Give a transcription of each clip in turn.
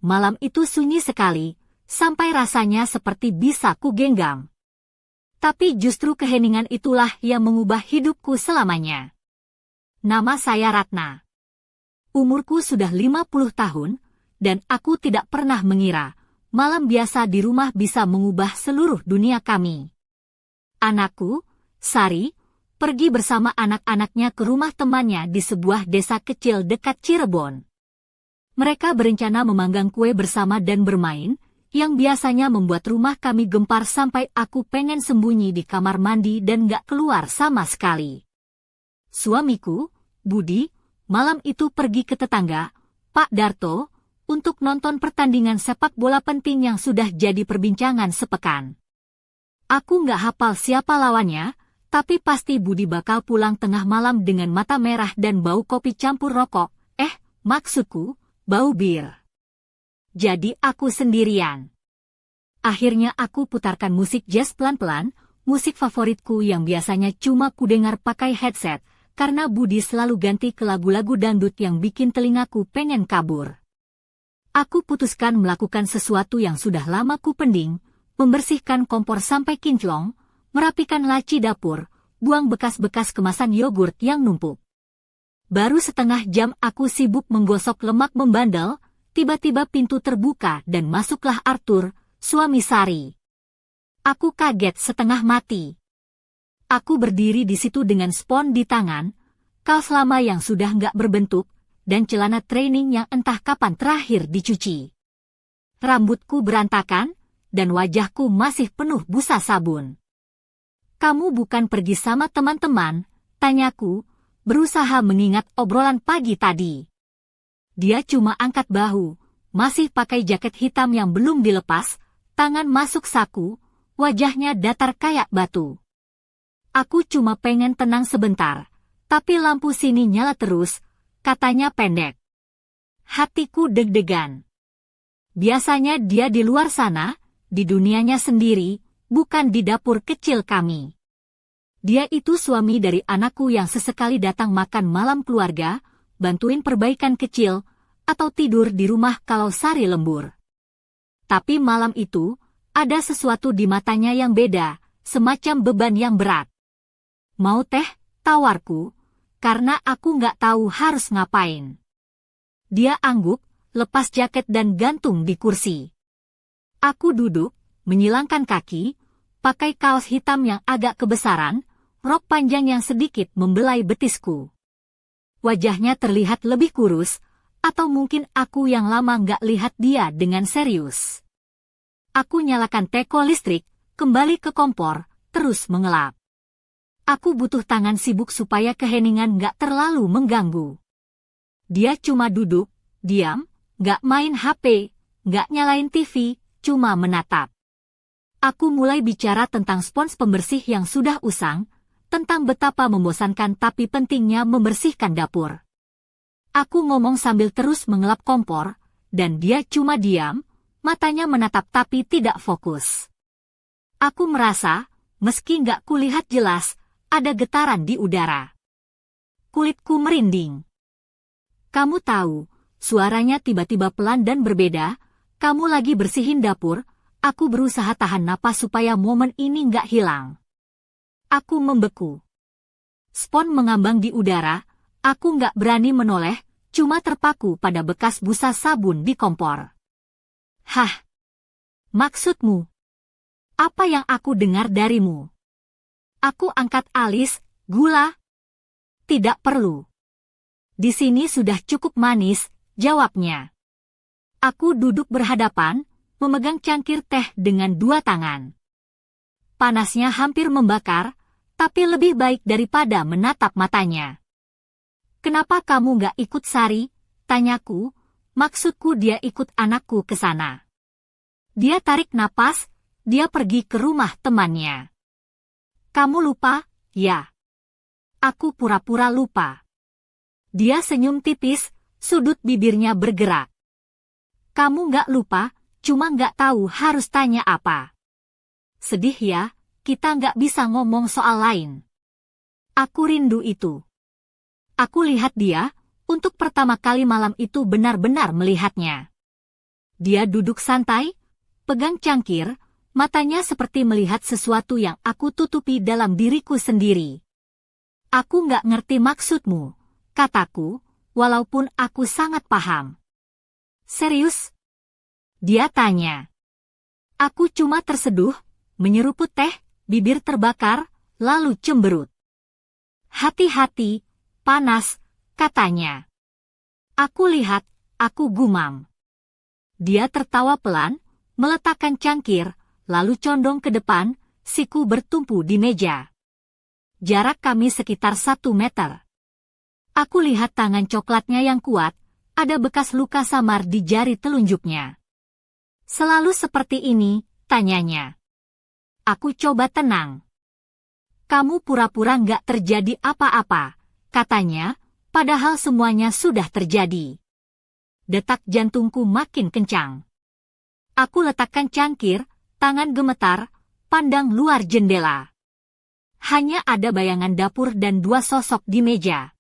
malam itu sunyi sekali, sampai rasanya seperti bisa kugenggam. Tapi justru keheningan itulah yang mengubah hidupku selamanya. Nama saya Ratna. Umurku sudah 50 tahun, dan aku tidak pernah mengira malam biasa di rumah bisa mengubah seluruh dunia kami. Anakku, Sari, pergi bersama anak-anaknya ke rumah temannya di sebuah desa kecil dekat Cirebon. Mereka berencana memanggang kue bersama dan bermain, yang biasanya membuat rumah kami gempar sampai aku pengen sembunyi di kamar mandi dan gak keluar sama sekali. Suamiku, Budi, malam itu pergi ke tetangga, Pak Darto, untuk nonton pertandingan sepak bola penting yang sudah jadi perbincangan sepekan. Aku gak hafal siapa lawannya, tapi pasti Budi bakal pulang tengah malam dengan mata merah dan bau kopi campur rokok, maksudku, bau bir. Jadi aku sendirian. Akhirnya aku putarkan musik jazz pelan-pelan, musik favoritku yang biasanya cuma kudengar pakai headset, karena Budi selalu ganti ke lagu-lagu dangdut yang bikin telingaku pengen kabur. Aku putuskan melakukan sesuatu yang sudah lama kupending, membersihkan kompor sampai kinclong, merapikan laci dapur, buang bekas-bekas kemasan yogurt yang numpuk. Baru setengah jam aku sibuk menggosok lemak membandel, tiba-tiba pintu terbuka dan masuklah Arthur, suami Sari. Aku kaget setengah mati. Aku berdiri di situ dengan spons di tangan, kaos lama yang sudah nggak berbentuk, dan celana training yang entah kapan terakhir dicuci. Rambutku berantakan, dan wajahku masih penuh busa sabun. Kamu bukan pergi sama teman-teman, tanyaku, berusaha mengingat obrolan pagi tadi. Dia cuma angkat bahu, masih pakai jaket hitam yang belum dilepas, tangan masuk saku, wajahnya datar kayak batu. Aku cuma pengen tenang sebentar, tapi lampu sini nyala terus, katanya pendek. Hatiku deg-degan. Biasanya dia di luar sana, di dunianya sendiri, bukan di dapur kecil kami. Dia itu suami dari anakku yang sesekali datang makan malam keluarga, bantuin perbaikan kecil, atau tidur di rumah kalau Sari lembur. Tapi malam itu, ada sesuatu di matanya yang beda, semacam beban yang berat. Mau teh, tawarku, karena aku nggak tahu harus ngapain. Dia angguk, lepas jaket dan gantung di kursi. Aku duduk, menyilangkan kaki, pakai kaos hitam yang agak kebesaran, rok panjang yang sedikit membelai betisku. Wajahnya terlihat lebih kurus, atau mungkin aku yang lama nggak lihat dia dengan serius. Aku nyalakan teko listrik, kembali ke kompor, terus mengelap. Aku butuh tangan sibuk supaya keheningan nggak terlalu mengganggu. Dia cuma duduk, diam, nggak main HP, nggak nyalain TV, cuma menatap. Aku mulai bicara tentang spons pembersih yang sudah usang, tentang betapa membosankan tapi pentingnya membersihkan dapur. Aku ngomong sambil terus mengelap kompor, dan dia cuma diam, matanya menatap tapi tidak fokus. Aku merasa, meski nggak kulihat jelas, ada getaran di udara. Kulitku merinding. Kamu tahu, suaranya tiba-tiba pelan dan berbeda, kamu lagi bersihin dapur, aku berusaha tahan napas supaya momen ini nggak hilang. Aku membeku. Spons mengambang di udara, aku nggak berani menoleh, cuma terpaku pada bekas busa sabun di kompor. Hah? Maksudmu? Apa yang aku dengar darimu? Aku angkat alis, gula? Tidak perlu. Di sini sudah cukup manis, jawabnya. Aku duduk berhadapan, memegang cangkir teh dengan dua tangan. Panasnya hampir membakar, tapi lebih baik daripada menatap matanya. Kenapa kamu gak ikut Sari? Tanyaku, maksudku dia ikut anakku ke sana. Dia tarik napas, dia pergi ke rumah temannya. Kamu lupa, ya? Aku pura-pura lupa. Dia senyum tipis, sudut bibirnya bergerak. Kamu nggak lupa, cuma nggak tahu harus tanya apa. Sedih ya, kita nggak bisa ngomong soal lain. Aku rindu itu. Aku lihat dia, untuk pertama kali malam itu benar-benar melihatnya. Dia duduk santai, pegang cangkir, matanya seperti melihat sesuatu yang aku tutupi dalam diriku sendiri. Aku nggak ngerti maksudmu, kataku, walaupun aku sangat paham. Serius? Dia tanya. Aku cuma terseduh, menyeruput teh, bibir terbakar, lalu cemberut. Hati-hati, panas, katanya. Aku lihat, aku gumam. Dia tertawa pelan, meletakkan cangkir, lalu condong ke depan, siku bertumpu di meja. Jarak kami sekitar 1 meter. Aku lihat tangan coklatnya yang kuat, ada bekas luka samar di jari telunjuknya. Selalu seperti ini, tanyanya. Aku coba tenang. Kamu pura-pura nggak terjadi apa-apa, katanya, padahal semuanya sudah terjadi. Detak jantungku makin kencang. Aku letakkan cangkir, tangan gemetar, pandang luar jendela. Hanya ada bayangan dapur dan 2 sosok di meja.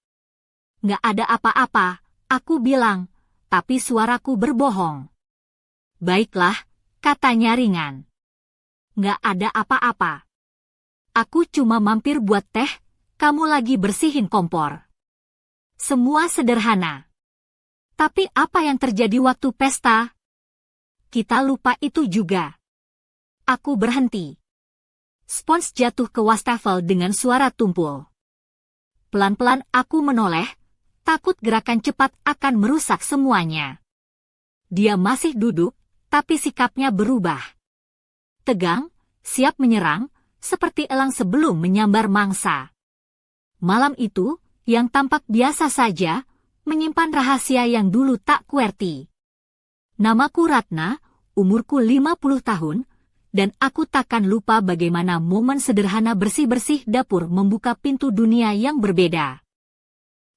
Nggak ada apa-apa, aku bilang, tapi suaraku berbohong. Baiklah, katanya ringan. Nggak ada apa-apa. Aku cuma mampir buat teh, kamu lagi bersihin kompor. Semua sederhana. Tapi apa yang terjadi waktu pesta? Kita lupa itu juga. Aku berhenti. Spons jatuh ke wastafel dengan suara tumpul. Pelan-pelan aku menoleh, takut gerakan cepat akan merusak semuanya. Dia masih duduk, tapi sikapnya berubah. Tegang, siap menyerang, seperti elang sebelum menyambar mangsa. Malam itu, yang tampak biasa saja, menyimpan rahasia yang dulu tak kuerti. Namaku Ratna, umurku 50 tahun, dan aku takkan lupa bagaimana momen sederhana bersih-bersih dapur membuka pintu dunia yang berbeda.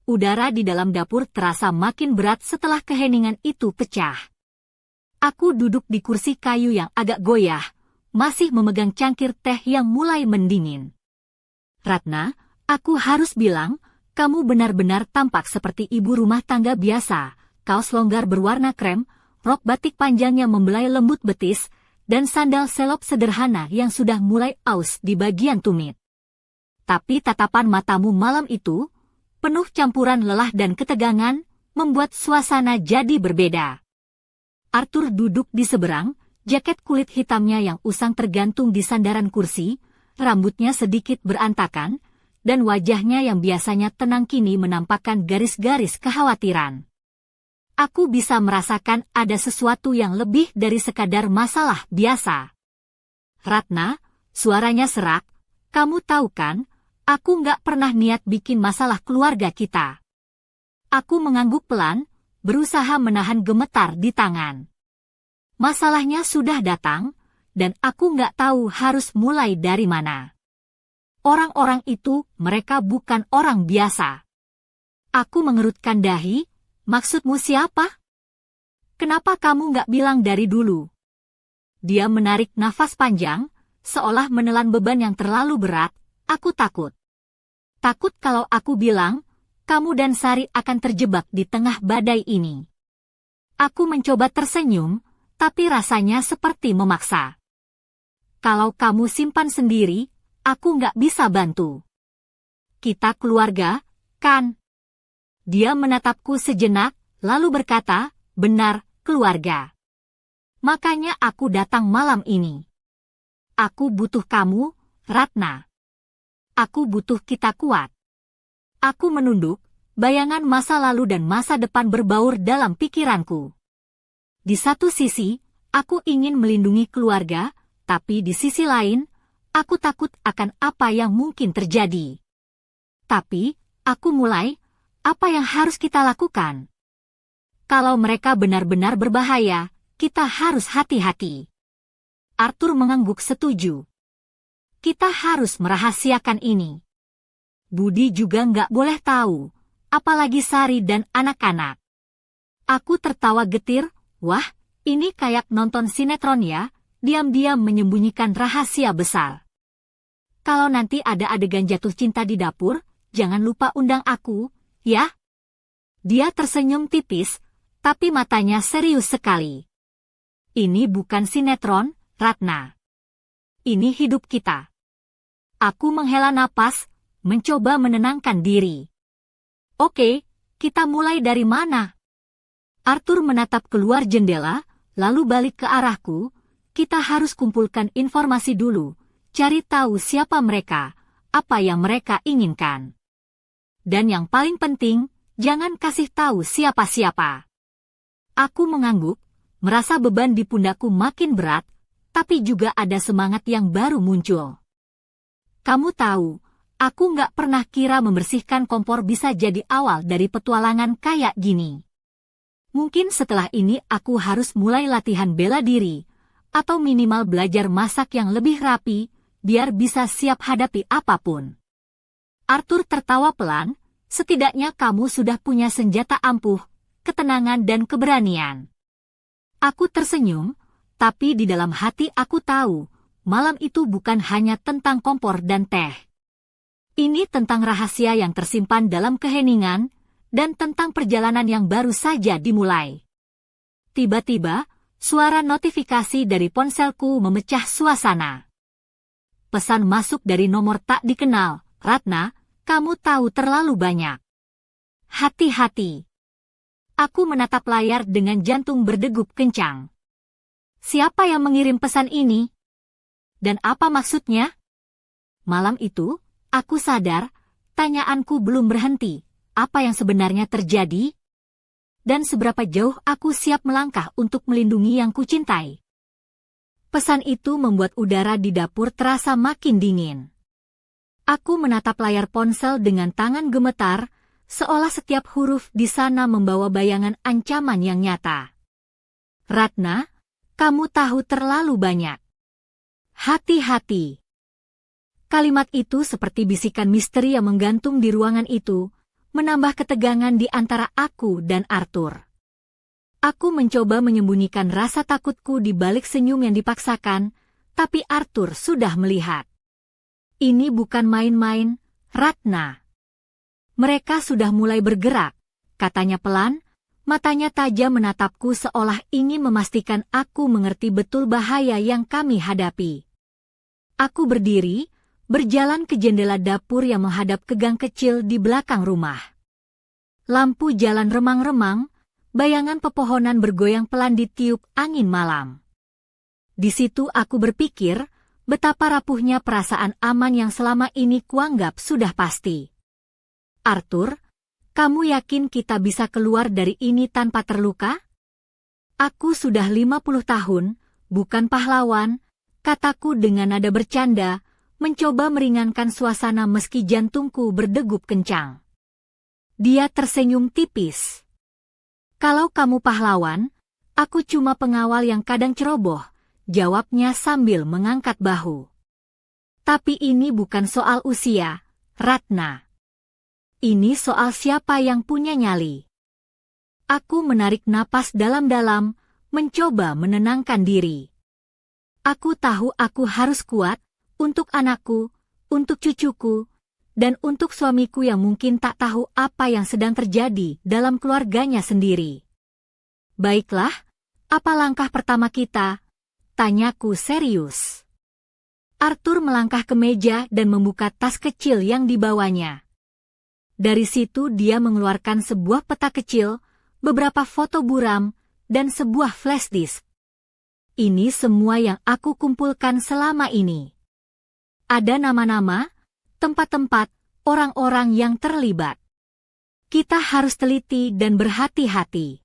Udara di dalam dapur terasa makin berat setelah keheningan itu pecah. Aku duduk di kursi kayu yang agak goyah, masih memegang cangkir teh yang mulai mendingin. Ratna, aku harus bilang, kamu benar-benar tampak seperti ibu rumah tangga biasa, kaos longgar berwarna krem, rok batik panjang yang membelai lembut betis, dan sandal selop sederhana yang sudah mulai aus di bagian tumit. Tapi tatapan matamu malam itu, penuh campuran lelah dan ketegangan, membuat suasana jadi berbeda. Arthur duduk di seberang, jaket kulit hitamnya yang usang tergantung di sandaran kursi, rambutnya sedikit berantakan, dan wajahnya yang biasanya tenang kini menampakkan garis-garis kekhawatiran. Aku bisa merasakan ada sesuatu yang lebih dari sekadar masalah biasa. Ratna, suaranya serak, kamu tahu kan, aku nggak pernah niat bikin masalah keluarga kita. Aku mengangguk pelan, berusaha menahan gemetar di tangan. Masalahnya sudah datang, dan aku nggak tahu harus mulai dari mana. Orang-orang itu, mereka bukan orang biasa. Aku mengerutkan dahi, maksudmu siapa? Kenapa kamu nggak bilang dari dulu? Dia menarik nafas panjang, seolah menelan beban yang terlalu berat. Aku takut. Takut kalau aku bilang, kamu dan Sari akan terjebak di tengah badai ini. Aku mencoba tersenyum, tapi rasanya seperti memaksa. Kalau kamu simpan sendiri, aku nggak bisa bantu. Kita keluarga, kan? Dia menatapku sejenak, lalu berkata, benar, keluarga. Makanya aku datang malam ini. Aku butuh kamu, Ratna. Aku butuh kita kuat. Aku menunduk, bayangan masa lalu dan masa depan berbaur dalam pikiranku. Di satu sisi, aku ingin melindungi keluarga, tapi di sisi lain, aku takut akan apa yang mungkin terjadi. Tapi, aku mulai, apa yang harus kita lakukan? Kalau mereka benar-benar berbahaya, kita harus hati-hati. Arthur mengangguk setuju. Kita harus merahasiakan ini. Budi juga nggak boleh tahu, apalagi Sari dan anak-anak. Aku tertawa getir, wah, ini kayak nonton sinetron ya, diam-diam menyembunyikan rahasia besar. Kalau nanti ada adegan jatuh cinta di dapur, jangan lupa undang aku, ya? Dia tersenyum tipis, tapi matanya serius sekali. Ini bukan sinetron, Ratna. Ini hidup kita. Aku menghela napas, mencoba menenangkan diri. Oke, kita mulai dari mana? Arthur menatap keluar jendela, lalu balik ke arahku. Kita harus kumpulkan informasi dulu, cari tahu siapa mereka, apa yang mereka inginkan. Dan yang paling penting, jangan kasih tahu siapa-siapa. Aku mengangguk, merasa beban di pundakku makin berat, tapi juga ada semangat yang baru muncul. Kamu tahu, aku nggak pernah kira membersihkan kompor bisa jadi awal dari petualangan kayak gini. Mungkin setelah ini aku harus mulai latihan bela diri, atau minimal belajar masak yang lebih rapi, biar bisa siap hadapi apapun. Arthur tertawa pelan, setidaknya kamu sudah punya senjata ampuh, ketenangan dan keberanian. Aku tersenyum, tapi di dalam hati aku tahu, malam itu bukan hanya tentang kompor dan teh. Ini tentang rahasia yang tersimpan dalam keheningan, dan tentang perjalanan yang baru saja dimulai. Tiba-tiba, suara notifikasi dari ponselku memecah suasana. Pesan masuk dari nomor tak dikenal, Ratna, kamu tahu terlalu banyak. Hati-hati. Aku menatap layar dengan jantung berdegup kencang. Siapa yang mengirim pesan ini? Dan apa maksudnya? Malam itu, aku sadar, tanyaanku belum berhenti. Apa yang sebenarnya terjadi? Dan seberapa jauh aku siap melangkah untuk melindungi yang kucintai? Pesan itu membuat udara di dapur terasa makin dingin. Aku menatap layar ponsel dengan tangan gemetar, seolah setiap huruf di sana membawa bayangan ancaman yang nyata. Ratna, kamu tahu terlalu banyak. Hati-hati. Kalimat itu seperti bisikan misteri yang menggantung di ruangan itu, menambah ketegangan di antara aku dan Arthur. Aku mencoba menyembunyikan rasa takutku di balik senyum yang dipaksakan, tapi Arthur sudah melihat. Ini bukan main-main, Ratna. Mereka sudah mulai bergerak, katanya pelan, matanya tajam menatapku seolah ingin memastikan aku mengerti betul bahaya yang kami hadapi. Aku berdiri, berjalan ke jendela dapur yang menghadap ke gang kecil di belakang rumah. Lampu jalan remang-remang, bayangan pepohonan bergoyang pelan ditiup angin malam. Di situ aku berpikir, betapa rapuhnya perasaan aman yang selama ini kuanggap sudah pasti. Arthur, kamu yakin kita bisa keluar dari ini tanpa terluka? Aku sudah 50 tahun, bukan pahlawan, kataku dengan nada bercanda, mencoba meringankan suasana meski jantungku berdegup kencang. Dia tersenyum tipis. Kalau kamu pahlawan, aku cuma pengawal yang kadang ceroboh, jawabnya sambil mengangkat bahu. Tapi ini bukan soal usia, Ratna. Ini soal siapa yang punya nyali. Aku menarik napas dalam-dalam, mencoba menenangkan diri. Aku tahu aku harus kuat, untuk anakku, untuk cucuku, dan untuk suamiku yang mungkin tak tahu apa yang sedang terjadi dalam keluarganya sendiri. Baiklah, apa langkah pertama kita? Tanyaku serius. Arthur melangkah ke meja dan membuka tas kecil yang dibawanya. Dari situ dia mengeluarkan sebuah peta kecil, beberapa foto buram, dan sebuah flash disk. Ini semua yang aku kumpulkan selama ini. Ada nama-nama, tempat-tempat, orang-orang yang terlibat. Kita harus teliti dan berhati-hati.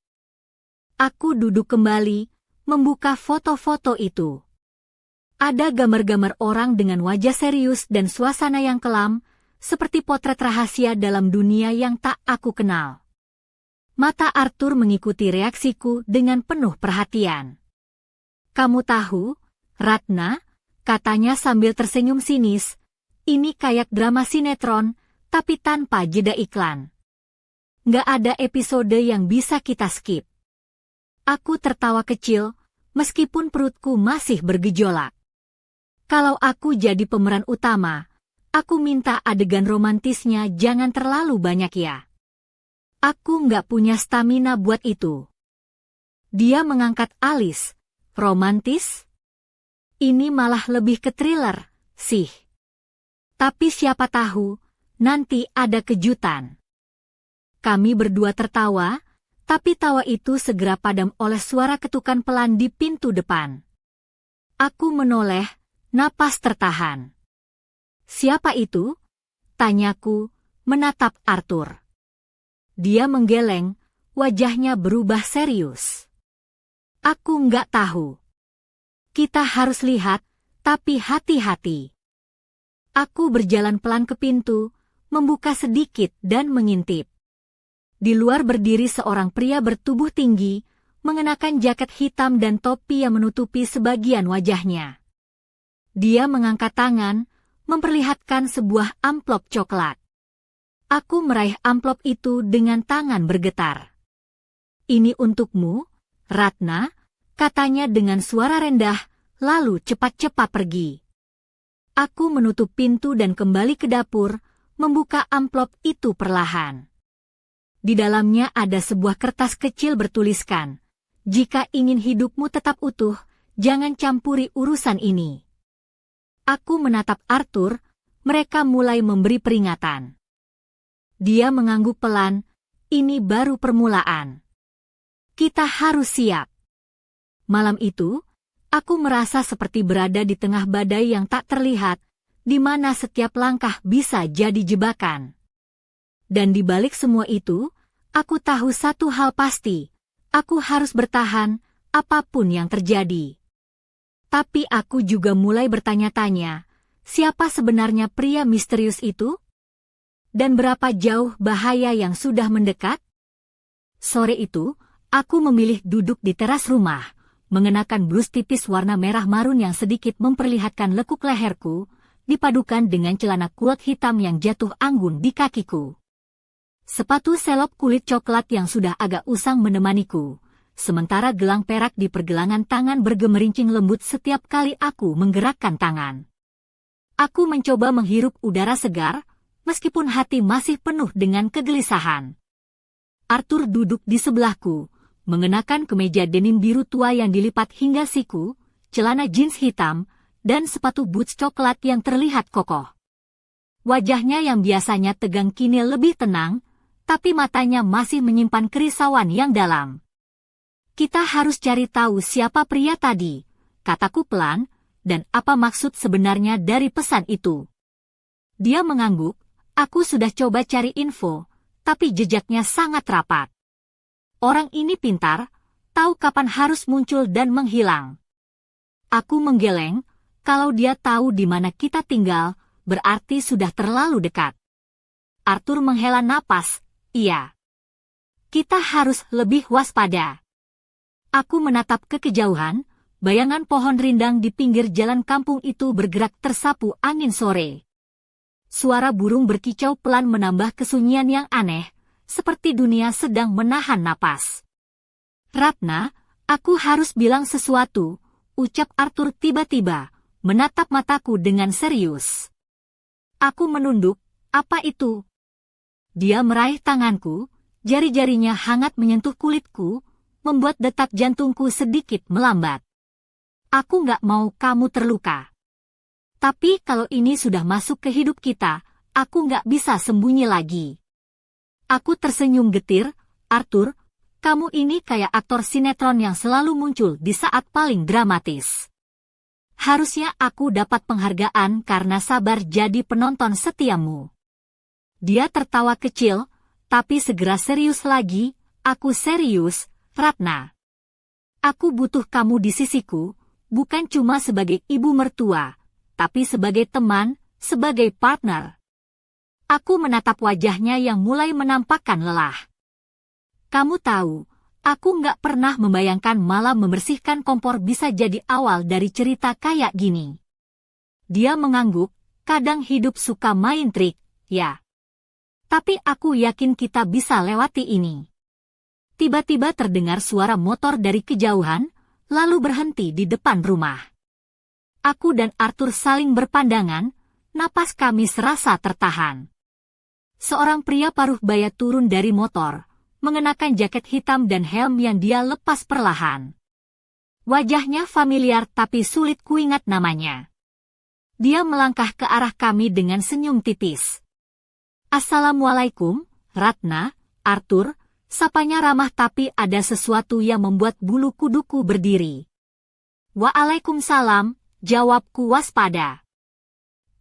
Aku duduk kembali, membuka foto-foto itu. Ada gambar-gambar orang dengan wajah serius dan suasana yang kelam, seperti potret rahasia dalam dunia yang tak aku kenal. Mata Arthur mengikuti reaksiku dengan penuh perhatian. Kamu tahu, Ratna, katanya sambil tersenyum sinis, ini kayak drama sinetron, tapi tanpa jeda iklan. Nggak ada episode yang bisa kita skip. Aku tertawa kecil, meskipun perutku masih bergejolak. Kalau aku jadi pemeran utama, aku minta adegan romantisnya jangan terlalu banyak ya. Aku nggak punya stamina buat itu. Dia mengangkat alis, Romantis? Ini malah lebih ke thriller, sih. Tapi siapa tahu, nanti ada kejutan. Kami berdua tertawa, tapi tawa itu segera padam oleh suara ketukan pelan di pintu depan. Aku menoleh, napas tertahan. Siapa itu? Tanyaku, menatap Arthur. Dia menggeleng, wajahnya berubah serius. Aku nggak tahu. Kita harus lihat, tapi hati-hati. Aku berjalan pelan ke pintu, membuka sedikit dan mengintip. Di luar berdiri seorang pria bertubuh tinggi, mengenakan jaket hitam dan topi yang menutupi sebagian wajahnya. Dia mengangkat tangan, memperlihatkan sebuah amplop coklat. Aku meraih amplop itu dengan tangan bergetar. Ini untukmu, Ratna, katanya dengan suara rendah, lalu cepat-cepat pergi. Aku menutup pintu dan kembali ke dapur, membuka amplop itu perlahan. Di dalamnya ada sebuah kertas kecil bertuliskan, "Jika ingin hidupmu tetap utuh, jangan campuri urusan ini." Aku menatap Arthur, mereka mulai memberi peringatan. Dia mengangguk pelan, ini baru permulaan. Kita harus siap. Malam itu, aku merasa seperti berada di tengah badai yang tak terlihat, di mana setiap langkah bisa jadi jebakan. Dan di balik semua itu, aku tahu satu hal pasti, aku harus bertahan, apapun yang terjadi. Tapi aku juga mulai bertanya-tanya, siapa sebenarnya pria misterius itu? Dan berapa jauh bahaya yang sudah mendekat? Sore itu, aku memilih duduk di teras rumah, mengenakan blus tipis warna merah marun yang sedikit memperlihatkan lekuk leherku, dipadukan dengan celana kulot hitam yang jatuh anggun di kakiku. Sepatu selop kulit coklat yang sudah agak usang menemaniku, sementara gelang perak di pergelangan tangan bergemerincing lembut setiap kali aku menggerakkan tangan. Aku mencoba menghirup udara segar, meskipun hati masih penuh dengan kegelisahan. Arthur duduk di sebelahku, mengenakan kemeja denim biru tua yang dilipat hingga siku, celana jeans hitam, dan sepatu boots coklat yang terlihat kokoh. Wajahnya yang biasanya tegang kini lebih tenang, tapi matanya masih menyimpan kerisauan yang dalam. Kita harus cari tahu siapa pria tadi, kataku pelan, dan apa maksud sebenarnya dari pesan itu. Dia mengangguk, aku sudah coba cari info, tapi jejaknya sangat rapat. Orang ini pintar, tahu kapan harus muncul dan menghilang. Aku menggeleng, kalau dia tahu di mana kita tinggal, berarti sudah terlalu dekat. Arthur menghela napas, iya. Kita harus lebih waspada. Aku menatap ke kejauhan, bayangan pohon rindang di pinggir jalan kampung itu bergerak tersapu angin sore. Suara burung berkicau pelan menambah kesunyian yang aneh, seperti dunia sedang menahan napas. Ratna, aku harus bilang sesuatu, ucap Arthur tiba-tiba, menatap mataku dengan serius. Aku menunduk, apa itu? Dia meraih tanganku, jari-jarinya hangat menyentuh kulitku, membuat detak jantungku sedikit melambat. Aku nggak mau kamu terluka. Tapi kalau ini sudah masuk ke hidup kita, aku nggak bisa sembunyi lagi. Aku tersenyum getir, Arthur, kamu ini kayak aktor sinetron yang selalu muncul di saat paling dramatis. Harusnya aku dapat penghargaan karena sabar jadi penonton setiamu. Dia tertawa kecil, tapi segera serius lagi, aku serius, Ratna. Aku butuh kamu di sisiku, bukan cuma sebagai ibu mertua, tapi sebagai teman, sebagai partner. Aku menatap wajahnya yang mulai menampakkan lelah. Kamu tahu, aku nggak pernah membayangkan malam membersihkan kompor bisa jadi awal dari cerita kayak gini. Dia mengangguk, kadang hidup suka main trik, ya. Tapi aku yakin kita bisa lewati ini. Tiba-tiba terdengar suara motor dari kejauhan, lalu berhenti di depan rumah. Aku dan Arthur saling berpandangan, napas kami serasa tertahan. Seorang pria paruh baya turun dari motor, mengenakan jaket hitam dan helm yang dia lepas perlahan. Wajahnya familiar tapi sulit kuingat namanya. Dia melangkah ke arah kami dengan senyum tipis. Assalamualaikum, Ratna, Arthur, sapanya ramah tapi ada sesuatu yang membuat bulu kuduku berdiri. Waalaikumsalam, jawabku waspada.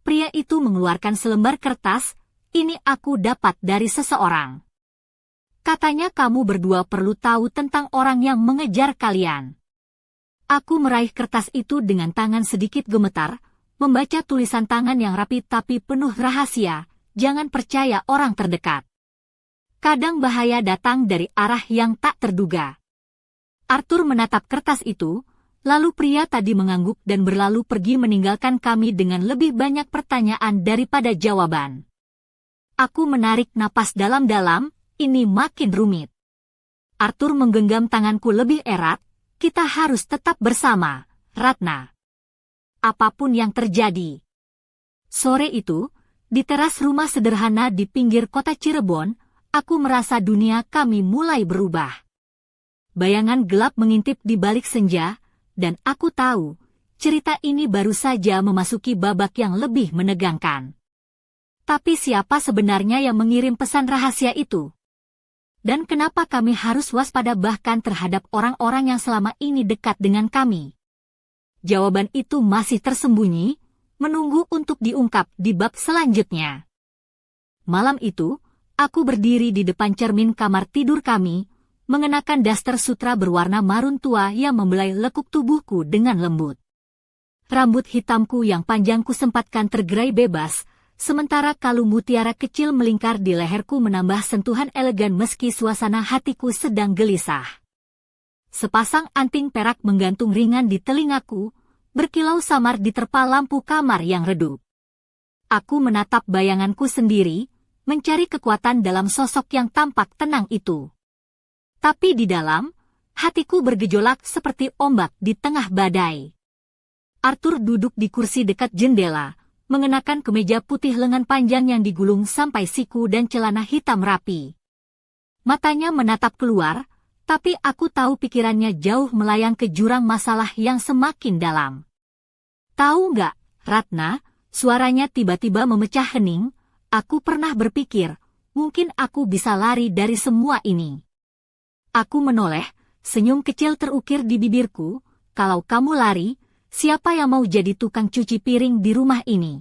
Pria itu mengeluarkan selembar kertas, ini aku dapat dari seseorang. Katanya kamu berdua perlu tahu tentang orang yang mengejar kalian. Aku meraih kertas itu dengan tangan sedikit gemetar, membaca tulisan tangan yang rapi tapi penuh rahasia, jangan percaya orang terdekat. Kadang bahaya datang dari arah yang tak terduga. Arthur menatap kertas itu, lalu pria tadi mengangguk dan berlalu pergi meninggalkan kami dengan lebih banyak pertanyaan daripada jawaban. Aku menarik napas dalam-dalam, ini makin rumit. Arthur menggenggam tanganku lebih erat, kita harus tetap bersama, Ratna. Apapun yang terjadi. Sore itu, di teras rumah sederhana di pinggir kota Cirebon, aku merasa dunia kami mulai berubah. Bayangan gelap mengintip di balik senja, dan aku tahu, cerita ini baru saja memasuki babak yang lebih menegangkan. Tapi siapa sebenarnya yang mengirim pesan rahasia itu? Dan kenapa kami harus waspada bahkan terhadap orang-orang yang selama ini dekat dengan kami? Jawaban itu masih tersembunyi, menunggu untuk diungkap di bab selanjutnya. Malam itu, aku berdiri di depan cermin kamar tidur kami, mengenakan daster sutra berwarna marun tua yang membelai lekuk tubuhku dengan lembut. Rambut hitamku yang panjang kusempatkan tergerai bebas, sementara kalung mutiara kecil melingkar di leherku menambah sentuhan elegan meski suasana hatiku sedang gelisah. Sepasang anting perak menggantung ringan di telingaku, berkilau samar diterpa lampu kamar yang redup. Aku menatap bayanganku sendiri, mencari kekuatan dalam sosok yang tampak tenang itu. Tapi di dalam, hatiku bergejolak seperti ombak di tengah badai. Arthur duduk di kursi dekat jendela, mengenakan kemeja putih lengan panjang yang digulung sampai siku dan celana hitam rapi. Matanya menatap keluar, tapi aku tahu pikirannya jauh melayang ke jurang masalah yang semakin dalam. Tahu nggak, Ratna, suaranya tiba-tiba memecah hening, aku pernah berpikir, mungkin aku bisa lari dari semua ini. Aku menoleh, senyum kecil terukir di bibirku, kalau kamu lari, siapa yang mau jadi tukang cuci piring di rumah ini?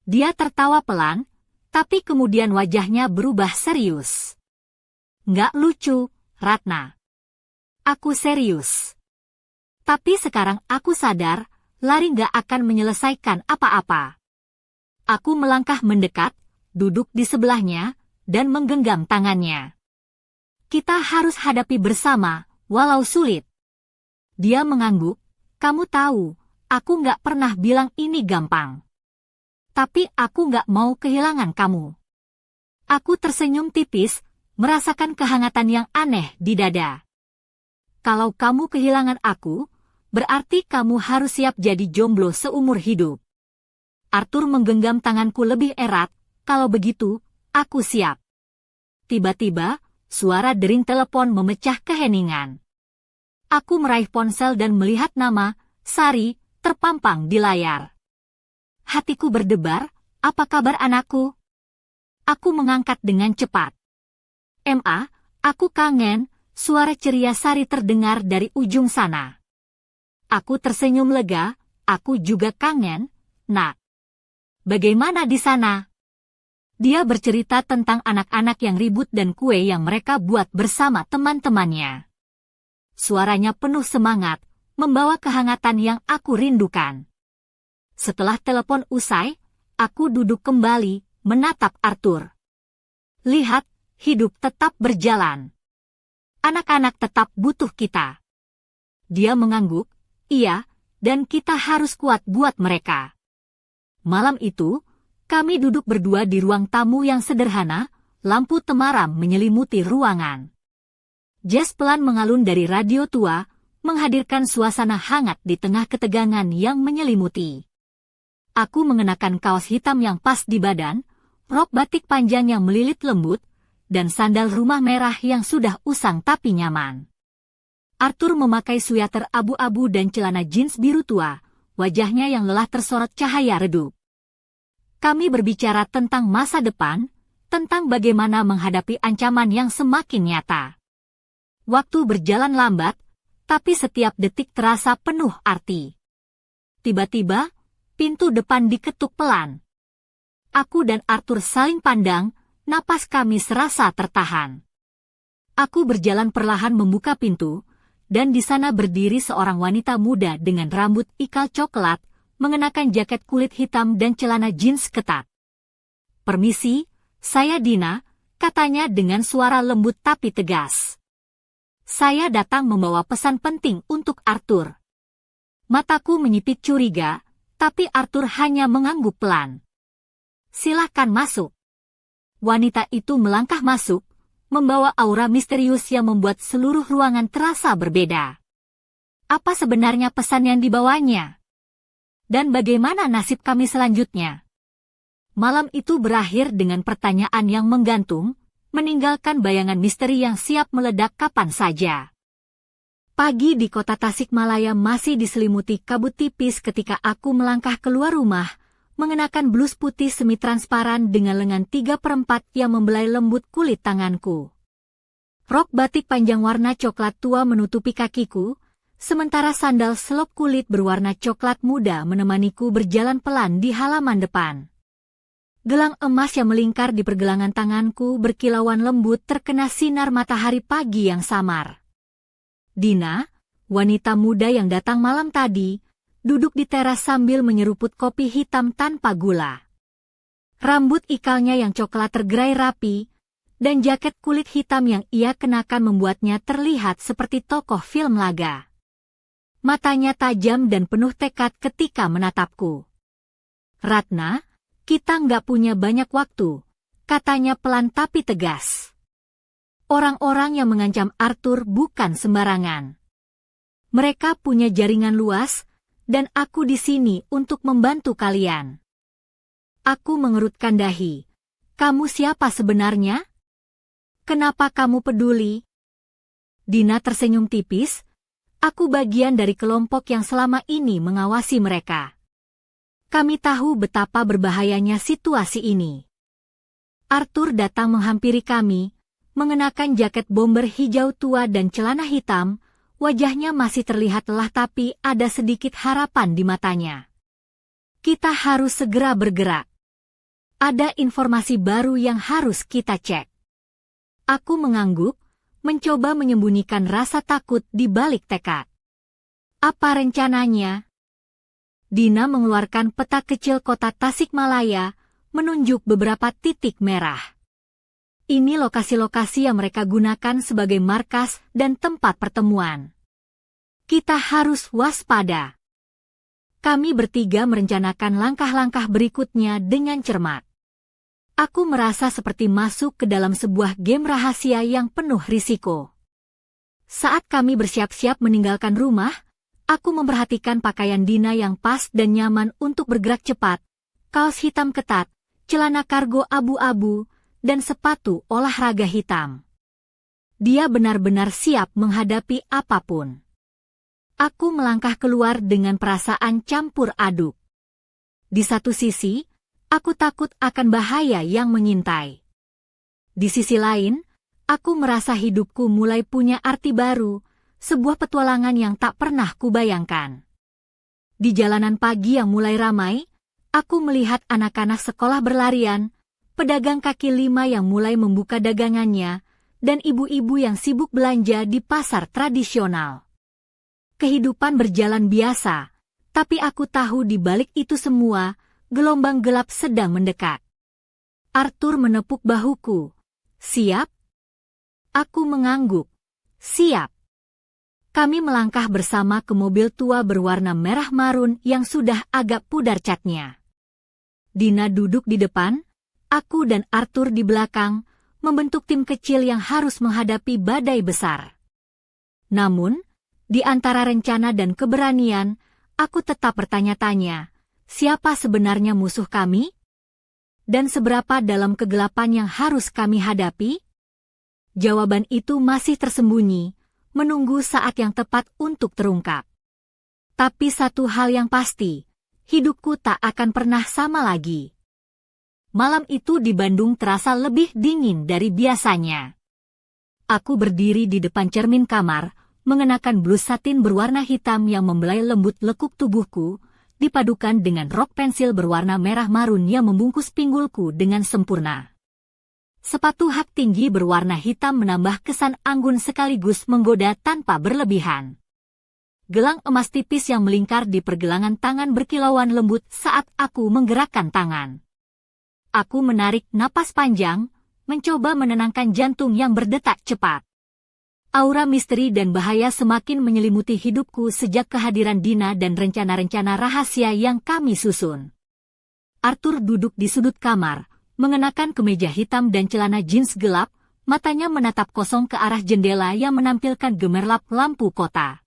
Dia tertawa pelan, tapi kemudian wajahnya berubah serius. Nggak lucu, Ratna. Aku serius. Tapi sekarang aku sadar, lari nggak akan menyelesaikan apa-apa. Aku melangkah mendekat, duduk di sebelahnya, dan menggenggam tangannya. Kita harus hadapi bersama, walau sulit. Dia mengangguk, kamu tahu, aku nggak pernah bilang ini gampang. Tapi aku nggak mau kehilangan kamu. Aku tersenyum tipis, merasakan kehangatan yang aneh di dada. Kalau kamu kehilangan aku, berarti kamu harus siap jadi jomblo seumur hidup. Arthur menggenggam tanganku lebih erat, kalau begitu, aku siap. Tiba-tiba, suara dering telepon memecah keheningan. Aku meraih ponsel dan melihat nama, Sari, terpampang di layar. Hatiku berdebar, apa kabar anakku? Aku mengangkat dengan cepat. Ma, aku kangen, suara ceria Sari terdengar dari ujung sana. Aku tersenyum lega, aku juga kangen, Nak. Bagaimana di sana? Dia bercerita tentang anak-anak yang ribut dan kue yang mereka buat bersama teman-temannya. Suaranya penuh semangat, membawa kehangatan yang aku rindukan. Setelah telepon usai, aku duduk kembali, menatap Arthur. Lihat, hidup tetap berjalan. Anak-anak tetap butuh kita. Dia mengangguk, iya, dan kita harus kuat buat mereka. Malam itu, kami duduk berdua di ruang tamu yang sederhana, lampu temaram menyelimuti ruangan. Jazz pelan mengalun dari radio tua, menghadirkan suasana hangat di tengah ketegangan yang menyelimuti. Aku mengenakan kaos hitam yang pas di badan, rok batik panjang yang melilit lembut, dan sandal rumah merah yang sudah usang tapi nyaman. Arthur memakai sweater abu-abu dan celana jeans biru tua, wajahnya yang lelah tersorot cahaya redup. Kami berbicara tentang masa depan, tentang bagaimana menghadapi ancaman yang semakin nyata. Waktu berjalan lambat, tapi setiap detik terasa penuh arti. Tiba-tiba, pintu depan diketuk pelan. Aku dan Arthur saling pandang, napas kami serasa tertahan. Aku berjalan perlahan membuka pintu, dan di sana berdiri seorang wanita muda dengan rambut ikal coklat, mengenakan jaket kulit hitam dan celana jeans ketat. "Permisi, saya Dina," katanya dengan suara lembut tapi tegas. "Saya datang membawa pesan penting untuk Arthur." Mataku menyipit curiga, tapi Arthur hanya mengangguk pelan. "Silahkan masuk." Wanita itu melangkah masuk, membawa aura misterius yang membuat seluruh ruangan terasa berbeda. Apa sebenarnya pesan yang dibawanya? Dan bagaimana nasib kami selanjutnya? Malam itu berakhir dengan pertanyaan yang menggantung, meninggalkan bayangan misteri yang siap meledak kapan saja. Pagi di kota Tasikmalaya masih diselimuti kabut tipis ketika aku melangkah keluar rumah, mengenakan blus putih semi-transparan dengan lengan 3/4 yang membelai lembut kulit tanganku. Rok batik panjang warna coklat tua menutupi kakiku, sementara sandal selop kulit berwarna coklat muda menemaniku berjalan pelan di halaman depan. Gelang emas yang melingkar di pergelangan tanganku berkilauan lembut terkena sinar matahari pagi yang samar. Dina, wanita muda yang datang malam tadi, duduk di teras sambil menyeruput kopi hitam tanpa gula. Rambut ikalnya yang coklat tergerai rapi, dan jaket kulit hitam yang ia kenakan membuatnya terlihat seperti tokoh film laga. Matanya tajam dan penuh tekad ketika menatapku. "Ratna, kita nggak punya banyak waktu," katanya pelan tapi tegas. Orang-orang yang mengancam Arthur bukan sembarangan. Mereka punya jaringan luas, dan aku di sini untuk membantu kalian. Aku mengerutkan dahi. "Kamu siapa sebenarnya? Kenapa kamu peduli?" Dina tersenyum tipis. "Aku bagian dari kelompok yang selama ini mengawasi mereka. Kami tahu betapa berbahayanya situasi ini." Arthur datang menghampiri kami, mengenakan jaket bomber hijau tua dan celana hitam. Wajahnya masih terlihat lelah tapi ada sedikit harapan di matanya. "Kita harus segera bergerak. Ada informasi baru yang harus kita cek." Aku mengangguk, mencoba menyembunyikan rasa takut di balik tekad. "Apa rencananya?" Dina mengeluarkan peta kecil kota Tasikmalaya, menunjuk beberapa titik merah. Ini lokasi-lokasi yang mereka gunakan sebagai markas dan tempat pertemuan. Kita harus waspada. Kami bertiga merencanakan langkah-langkah berikutnya dengan cermat. Aku merasa seperti masuk ke dalam sebuah game rahasia yang penuh risiko. Saat kami bersiap-siap meninggalkan rumah, aku memperhatikan pakaian Dina yang pas dan nyaman untuk bergerak cepat, kaos hitam ketat, celana kargo abu-abu, dan sepatu olahraga hitam. Dia benar-benar siap menghadapi apapun. Aku melangkah keluar dengan perasaan campur aduk. Di satu sisi, aku takut akan bahaya yang mengintai. Di sisi lain, aku merasa hidupku mulai punya arti baru, sebuah petualangan yang tak pernah kubayangkan. Di jalanan pagi yang mulai ramai, aku melihat anak-anak sekolah berlarian, pedagang kaki lima yang mulai membuka dagangannya, dan ibu-ibu yang sibuk belanja di pasar tradisional. Kehidupan berjalan biasa, tapi aku tahu di balik itu semua, gelombang gelap sedang mendekat. Arthur menepuk bahuku. "Siap?" Aku mengangguk. "Siap." Kami melangkah bersama ke mobil tua berwarna merah marun yang sudah agak pudar catnya. Dina duduk di depan, aku dan Arthur di belakang, membentuk tim kecil yang harus menghadapi badai besar. Namun, di antara rencana dan keberanian, aku tetap bertanya-tanya, siapa sebenarnya musuh kami? Dan seberapa dalam kegelapan yang harus kami hadapi? Jawaban itu masih tersembunyi, menunggu saat yang tepat untuk terungkap. Tapi satu hal yang pasti, hidupku tak akan pernah sama lagi. Malam itu di Bandung terasa lebih dingin dari biasanya. Aku berdiri di depan cermin kamar, mengenakan blus satin berwarna hitam yang membelai lembut lekuk tubuhku, dipadukan dengan rok pensil berwarna merah marun yang membungkus pinggulku dengan sempurna. Sepatu hak tinggi berwarna hitam menambah kesan anggun sekaligus menggoda tanpa berlebihan. Gelang emas tipis yang melingkar di pergelangan tangan berkilauan lembut saat aku menggerakkan tangan. Aku menarik napas panjang, mencoba menenangkan jantung yang berdetak cepat. Aura misteri dan bahaya semakin menyelimuti hidupku sejak kehadiran Dina dan rencana-rencana rahasia yang kami susun. Arthur duduk di sudut kamar, mengenakan kemeja hitam dan celana jeans gelap, matanya menatap kosong ke arah jendela yang menampilkan gemerlap lampu kota.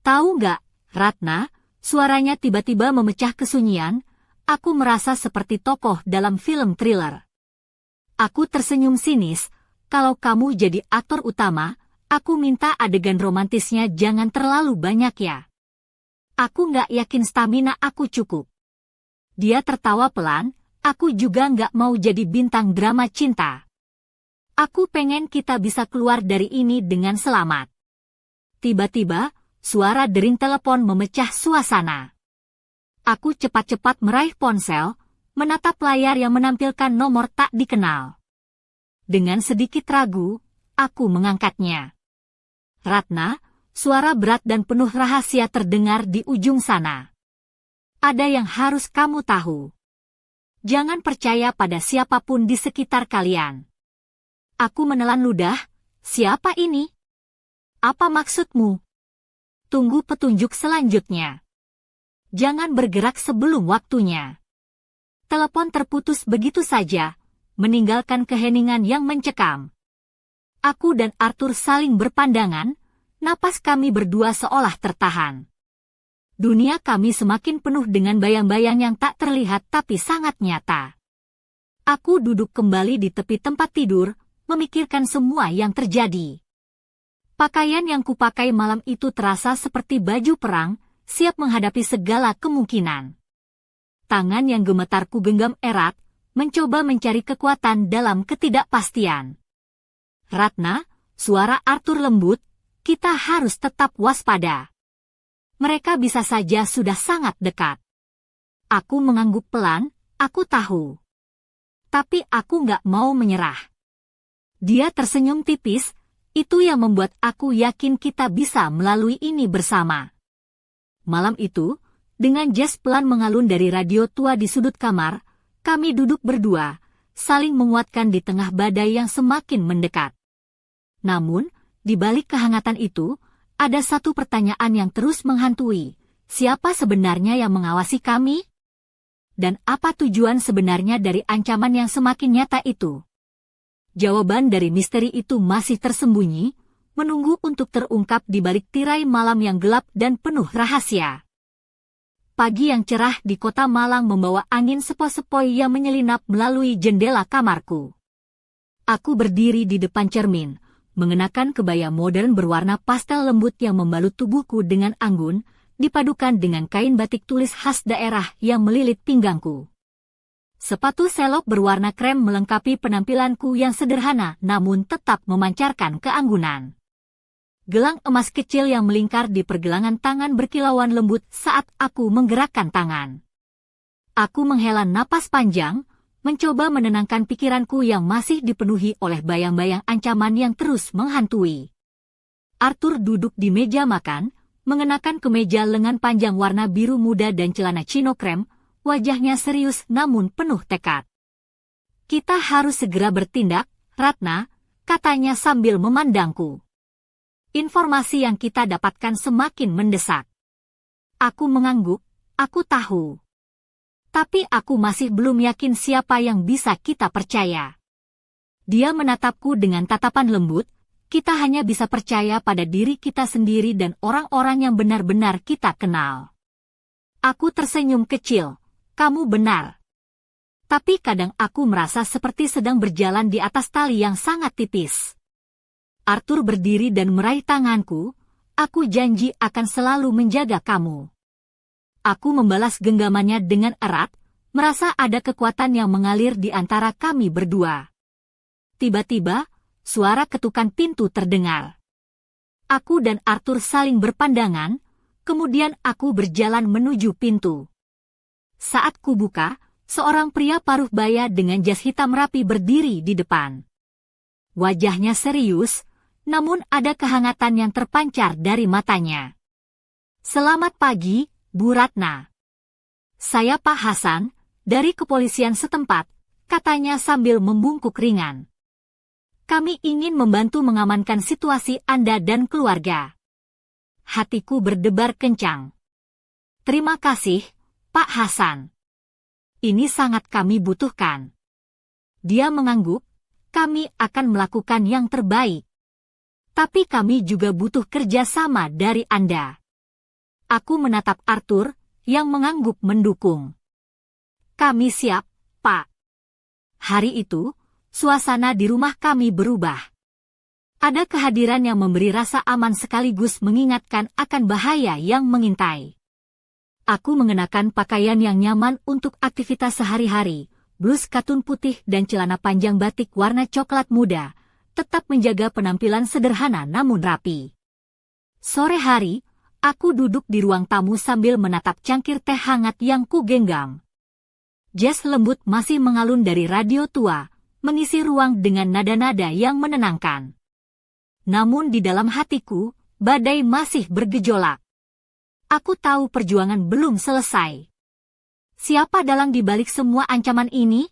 Tahu nggak, Ratna, suaranya tiba-tiba memecah kesunyian, aku merasa seperti tokoh dalam film thriller. Aku tersenyum sinis, kalau kamu jadi aktor utama, aku minta adegan romantisnya jangan terlalu banyak ya. Aku nggak yakin stamina aku cukup. Dia tertawa pelan, aku juga nggak mau jadi bintang drama cinta. Aku pengen kita bisa keluar dari ini dengan selamat. Tiba-tiba, suara dering telepon memecah suasana. Aku cepat-cepat meraih ponsel, menatap layar yang menampilkan nomor tak dikenal. Dengan sedikit ragu, aku mengangkatnya. Ratna, suara berat dan penuh rahasia terdengar di ujung sana. Ada yang harus kamu tahu. Jangan percaya pada siapapun di sekitar kalian. Aku menelan ludah, siapa ini? Apa maksudmu? Tunggu petunjuk selanjutnya. Jangan bergerak sebelum waktunya. Telepon terputus begitu saja, meninggalkan keheningan yang mencekam. Aku dan Arthur saling berpandangan, napas kami berdua seolah tertahan. Dunia kami semakin penuh dengan bayang-bayang yang tak terlihat tapi sangat nyata. Aku duduk kembali di tepi tempat tidur, memikirkan semua yang terjadi. Pakaian yang kupakai malam itu terasa seperti baju perang, siap menghadapi segala kemungkinan. Tangan yang gemetar ku genggam erat, mencoba mencari kekuatan dalam ketidakpastian. Ratna, suara Arthur lembut, kita harus tetap waspada. Mereka bisa saja sudah sangat dekat. Aku mengangguk pelan, aku tahu. Tapi aku nggak mau menyerah. Dia tersenyum tipis, itu yang membuat aku yakin kita bisa melalui ini bersama. Malam itu, dengan jazz pelan mengalun dari radio tua di sudut kamar, kami duduk berdua, saling menguatkan di tengah badai yang semakin mendekat. Namun, di balik kehangatan itu, ada satu pertanyaan yang terus menghantui. Siapa sebenarnya yang mengawasi kami? Dan apa tujuan sebenarnya dari ancaman yang semakin nyata itu? Jawaban dari misteri itu masih tersembunyi, menunggu untuk terungkap di balik tirai malam yang gelap dan penuh rahasia. Pagi yang cerah di kota Malang membawa angin sepoi-sepoi yang menyelinap melalui jendela kamarku. Aku berdiri di depan cermin, mengenakan kebaya modern berwarna pastel lembut yang membalut tubuhku dengan anggun, dipadukan dengan kain batik tulis khas daerah yang melilit pinggangku. Sepatu selop berwarna krem melengkapi penampilanku yang sederhana namun tetap memancarkan keanggunan. Gelang emas kecil yang melingkar di pergelangan tangan berkilauan lembut saat aku menggerakkan tangan. Aku menghela napas panjang, mencoba menenangkan pikiranku yang masih dipenuhi oleh bayang-bayang ancaman yang terus menghantui. Arthur duduk di meja makan, mengenakan kemeja lengan panjang warna biru muda dan celana chino krem, wajahnya serius namun penuh tekad. Kita harus segera bertindak, Ratna, katanya sambil memandangku. Informasi yang kita dapatkan semakin mendesak. Aku mengangguk, aku tahu. Tapi aku masih belum yakin siapa yang bisa kita percaya. Dia menatapku dengan tatapan lembut, kita hanya bisa percaya pada diri kita sendiri dan orang-orang yang benar-benar kita kenal. Aku tersenyum kecil. Kamu benar. Tapi kadang aku merasa seperti sedang berjalan di atas tali yang sangat tipis. Arthur berdiri dan meraih tanganku. Aku janji akan selalu menjaga kamu. Aku membalas genggamannya dengan erat, merasa ada kekuatan yang mengalir di antara kami berdua. Tiba-tiba, suara ketukan pintu terdengar. Aku dan Arthur saling berpandangan, kemudian aku berjalan menuju pintu. Saat kubuka, seorang pria paruh baya dengan jas hitam rapi berdiri di depan. Wajahnya serius, namun ada kehangatan yang terpancar dari matanya. "Selamat pagi, Bu Ratna." "Saya Pak Hasan, dari kepolisian setempat," katanya sambil membungkuk ringan. "Kami ingin membantu mengamankan situasi Anda dan keluarga." Hatiku berdebar kencang. "Terima kasih, Pak Hasan. Ini sangat kami butuhkan." Dia mengangguk. "Kami akan melakukan yang terbaik. Tapi kami juga butuh kerjasama dari Anda." Aku menatap Arthur, yang mengangguk mendukung. "Kami siap, Pak." Hari itu, suasana di rumah kami berubah. Ada kehadiran yang memberi rasa aman sekaligus mengingatkan akan bahaya yang mengintai. Aku mengenakan pakaian yang nyaman untuk aktivitas sehari-hari, blus katun putih dan celana panjang batik warna coklat muda, tetap menjaga penampilan sederhana namun rapi. Sore hari, aku duduk di ruang tamu sambil menatap cangkir teh hangat yang kugenggam. Jazz lembut masih mengalun dari radio tua, mengisi ruang dengan nada-nada yang menenangkan. Namun di dalam hatiku, badai masih bergejolak. Aku tahu perjuangan belum selesai. Siapa dalang di balik semua ancaman ini?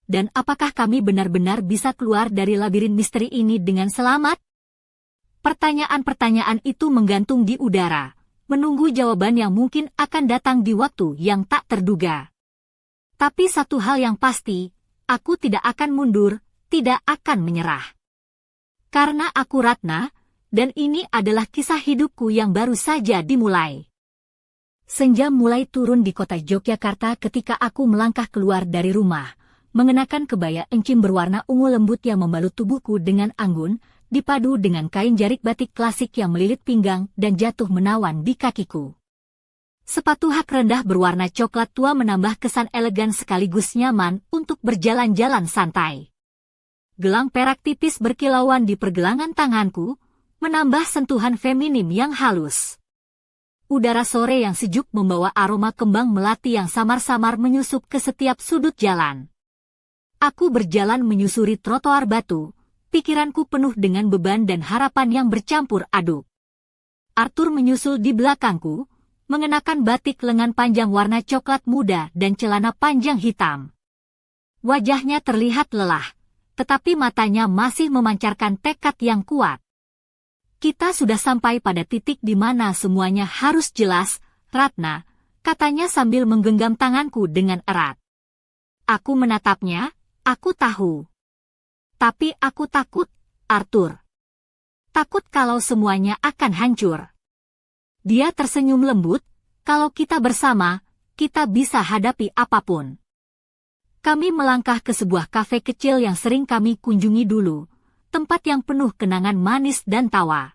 Dan apakah kami benar-benar bisa keluar dari labirin misteri ini dengan selamat? Pertanyaan-pertanyaan itu menggantung di udara, menunggu jawaban yang mungkin akan datang di waktu yang tak terduga. Tapi satu hal yang pasti, aku tidak akan mundur, tidak akan menyerah. Karena aku Ratna, dan ini adalah kisah hidupku yang baru saja dimulai. Senja mulai turun di kota Yogyakarta ketika aku melangkah keluar dari rumah, mengenakan kebaya encim berwarna ungu lembut yang membalut tubuhku dengan anggun, dipadu dengan kain jarik batik klasik yang melilit pinggang dan jatuh menawan di kakiku. Sepatu hak rendah berwarna coklat tua menambah kesan elegan sekaligus nyaman untuk berjalan-jalan santai. Gelang perak tipis berkilauan di pergelangan tanganku, menambah sentuhan feminim yang halus. Udara sore yang sejuk membawa aroma kembang melati yang samar-samar menyusup ke setiap sudut jalan. Aku berjalan menyusuri trotoar batu, pikiranku penuh dengan beban dan harapan yang bercampur aduk. Arthur menyusul di belakangku, mengenakan batik lengan panjang warna coklat muda dan celana panjang hitam. Wajahnya terlihat lelah, tetapi matanya masih memancarkan tekad yang kuat. "Kita sudah sampai pada titik di mana semuanya harus jelas, Ratna," katanya sambil menggenggam tanganku dengan erat. Aku menatapnya. Aku tahu. Tapi aku takut, Arthur. Takut kalau semuanya akan hancur. Dia tersenyum lembut. "Kalau kita bersama, kita bisa hadapi apapun." Kami melangkah ke sebuah kafe kecil yang sering kami kunjungi dulu, tempat yang penuh kenangan manis dan tawa.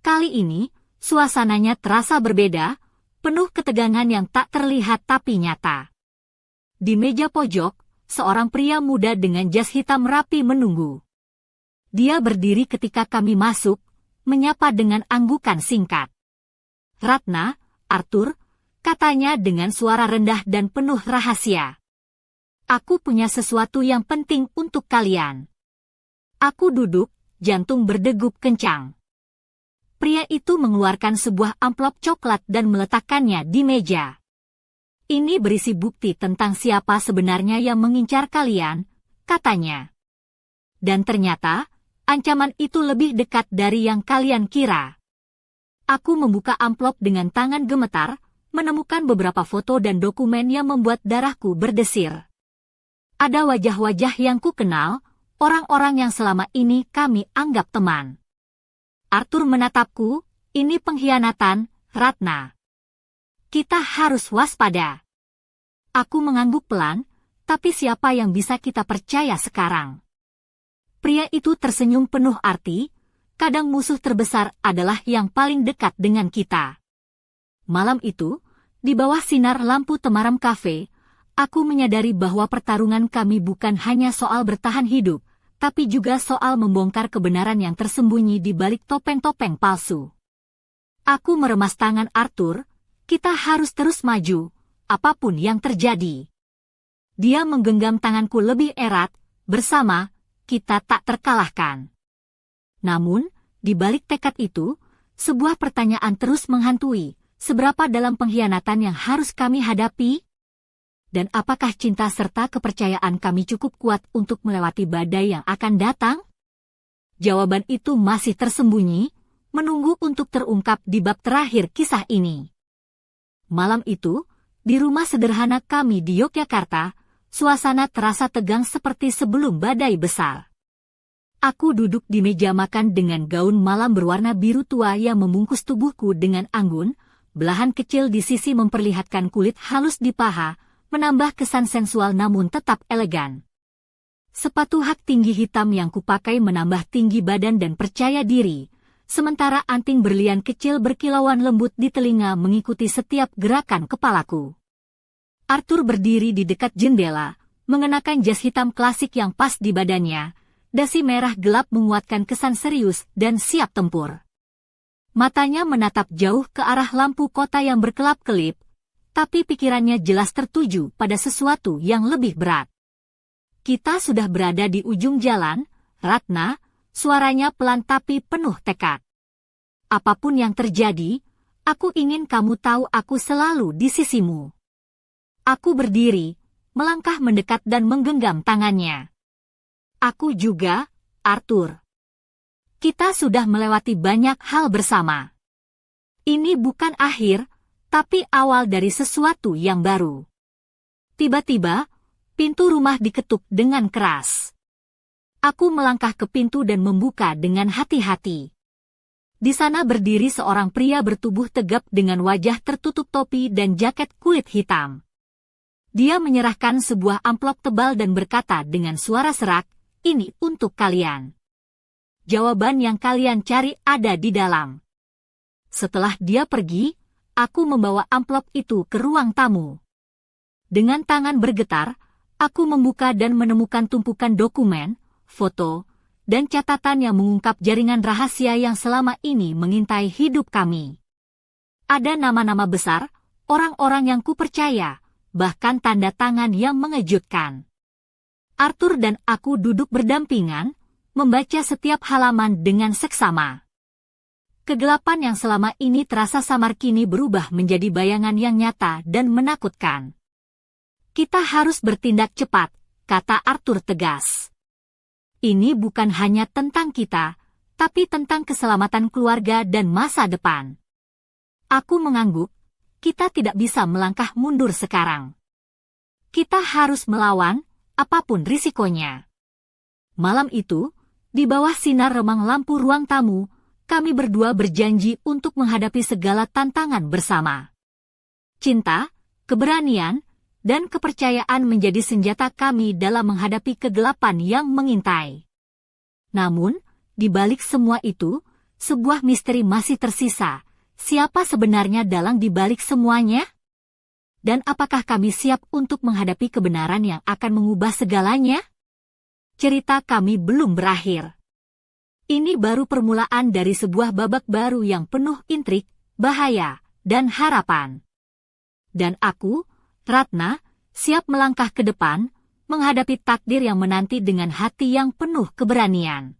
Kali ini, suasananya terasa berbeda, penuh ketegangan yang tak terlihat tapi nyata. Di meja pojok, seorang pria muda dengan jas hitam rapi menunggu. Dia berdiri ketika kami masuk, menyapa dengan anggukan singkat. "Ratna, Arthur," katanya dengan suara rendah dan penuh rahasia. "Aku punya sesuatu yang penting untuk kalian." Aku duduk, jantung berdegup kencang. Pria itu mengeluarkan sebuah amplop coklat dan meletakkannya di meja. "Ini berisi bukti tentang siapa sebenarnya yang mengincar kalian," katanya. "Dan ternyata, ancaman itu lebih dekat dari yang kalian kira." Aku membuka amplop dengan tangan gemetar, menemukan beberapa foto dan dokumen yang membuat darahku berdesir. Ada wajah-wajah yang kukenal, orang-orang yang selama ini kami anggap teman. Arthur menatapku. "Ini pengkhianatan, Ratna. Kita harus waspada." Aku mengangguk pelan, "Tapi siapa yang bisa kita percaya sekarang?" Pria itu tersenyum penuh arti, kadang musuh terbesar adalah yang paling dekat dengan kita. Malam itu, di bawah sinar lampu temaram kafe, aku menyadari bahwa pertarungan kami bukan hanya soal bertahan hidup, tapi juga soal membongkar kebenaran yang tersembunyi di balik topeng-topeng palsu. Aku meremas tangan Arthur, kita harus terus maju, apapun yang terjadi. Dia menggenggam tanganku lebih erat, bersama, kita tak terkalahkan. Namun, di balik tekad itu, sebuah pertanyaan terus menghantui, seberapa dalam pengkhianatan yang harus kami hadapi? Dan apakah cinta serta kepercayaan kami cukup kuat untuk melewati badai yang akan datang? Jawaban itu masih tersembunyi, menunggu untuk terungkap di bab terakhir kisah ini. Malam itu, di rumah sederhana kami di Yogyakarta, suasana terasa tegang seperti sebelum badai besar. Aku duduk di meja makan dengan gaun malam berwarna biru tua yang membungkus tubuhku dengan anggun, belahan kecil di sisi memperlihatkan kulit halus di paha, menambah kesan sensual namun tetap elegan. Sepatu hak tinggi hitam yang kupakai menambah tinggi badan dan percaya diri, sementara anting berlian kecil berkilauan lembut di telinga mengikuti setiap gerakan kepalaku. Arthur berdiri di dekat jendela, mengenakan jas hitam klasik yang pas di badannya, dasi merah gelap menguatkan kesan serius dan siap tempur. Matanya menatap jauh ke arah lampu kota yang berkelap-kelip, tapi pikirannya jelas tertuju pada sesuatu yang lebih berat. Kita sudah berada di ujung jalan, Ratna, suaranya pelan tapi penuh tekad. Apapun yang terjadi, aku ingin kamu tahu aku selalu di sisimu. Aku berdiri, melangkah mendekat dan menggenggam tangannya. Aku juga, Arthur. Kita sudah melewati banyak hal bersama. Ini bukan akhir, tapi awal dari sesuatu yang baru. Tiba-tiba, pintu rumah diketuk dengan keras. Aku melangkah ke pintu dan membuka dengan hati-hati. Di sana berdiri seorang pria bertubuh tegap dengan wajah tertutup topi dan jaket kulit hitam. Dia menyerahkan sebuah amplop tebal dan berkata dengan suara serak, "Ini untuk kalian. Jawaban yang kalian cari ada di dalam." Setelah dia pergi, aku membawa amplop itu ke ruang tamu. Dengan tangan bergetar, aku membuka dan menemukan tumpukan dokumen, foto, dan catatan yang mengungkap jaringan rahasia yang selama ini mengintai hidup kami. Ada nama-nama besar, orang-orang yang kupercaya, bahkan tanda tangan yang mengejutkan. Arthur dan aku duduk berdampingan, membaca setiap halaman dengan seksama. Kegelapan yang selama ini terasa samar kini berubah menjadi bayangan yang nyata dan menakutkan. Kita harus bertindak cepat, kata Arthur tegas. Ini bukan hanya tentang kita, tapi tentang keselamatan keluarga dan masa depan. Aku mengangguk, kita tidak bisa melangkah mundur sekarang. Kita harus melawan, apapun risikonya. Malam itu, di bawah sinar remang lampu ruang tamu, kami berdua berjanji untuk menghadapi segala tantangan bersama. Cinta, keberanian, dan kepercayaan menjadi senjata kami dalam menghadapi kegelapan yang mengintai. Namun, di balik semua itu, sebuah misteri masih tersisa. Siapa sebenarnya dalang di balik semuanya? Dan apakah kami siap untuk menghadapi kebenaran yang akan mengubah segalanya? Cerita kami belum berakhir. Ini baru permulaan dari sebuah babak baru yang penuh intrik, bahaya, dan harapan. Dan aku, Ratna, siap melangkah ke depan, menghadapi takdir yang menanti dengan hati yang penuh keberanian.